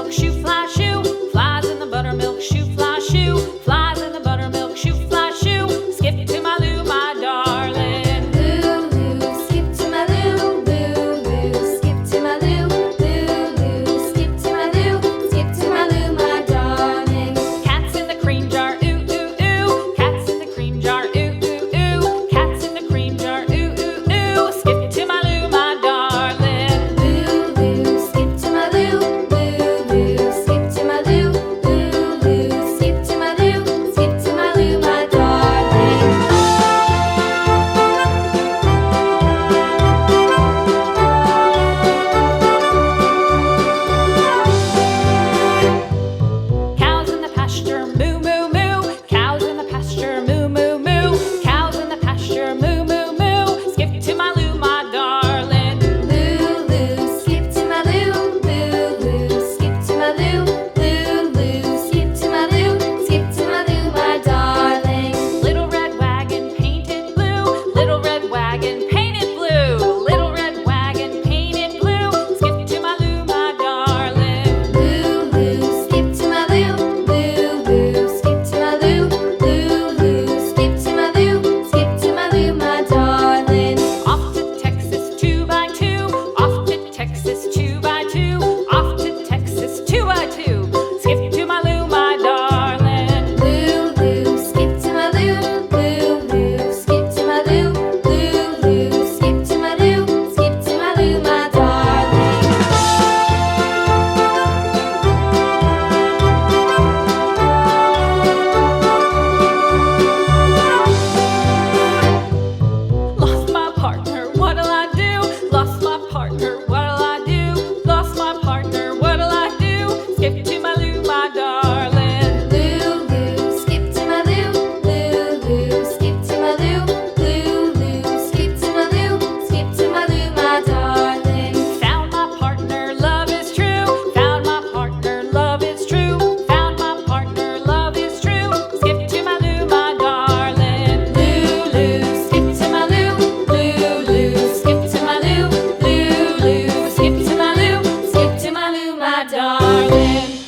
buttermilk shoe, fly shoe. Flies in the buttermilk shoe, fly shoe. Flies in the buttermilk shoe, fly shoe. Skip to my Lou, my darling. Lou, skip to my Lou, Lou, skip to my Lou, Lou, skip to my Lou, skip to my Lou, my darling. Cats in the cream jar, ooh, ooh, ooh. Cats in the cream jar, ooh, ooh, ooh. Cats in the cream jar, ooh, ooh, ooh. Skip to my Lou, my darling. Lou, skip to my Lou, Lou, skip to my Lou, Lou, skip to my Lou, skip to my Lou, my darling. Cows in the pasture, moo, moo, moo. Cows in the pasture, moo, moo, moo. Cows in the pasture, moo, moo, moo. Skip to my Lou, my darling. Lou, skip to my Lou, Lou, skip to my Lou, Lou, skip to my Lou, skip to my Lou, my darling. Little red wagon painted blue. Little red wagon painted blue. Little red wagon painted blue. Skip to my Lou, my darling. Lou, skip to my Lou, Lou, skip to my Lou, Lou, skip to my Lou, skip to my Lou, my darling. Off to Texas 2x2. Off to Texas 2x2. Off to Texas 2x2. Skip to my Lou, my darling. Lou, skip to my Lou, Lou, skip to my Lou, Lou, skip to my Lou, skip to my Lou, my darling. Lost my partner, what'll I do? Lost my partner, what'll I do? Lost my partner, what'll I do? Skip to my Lou, my darling. Lou, skip to my Lou, Lou, skip to my Lou, Lou, skip to my Lou, skip to my Lou, my darling. Found my partner, love is true. Found my partner, love is true. Found my partner, love is true. Skip to my Lou, my darling. Lou, skip to my Lou, Lou, skip to my Lou, Lou, skip to my Lou, skip to my Lou, my darling.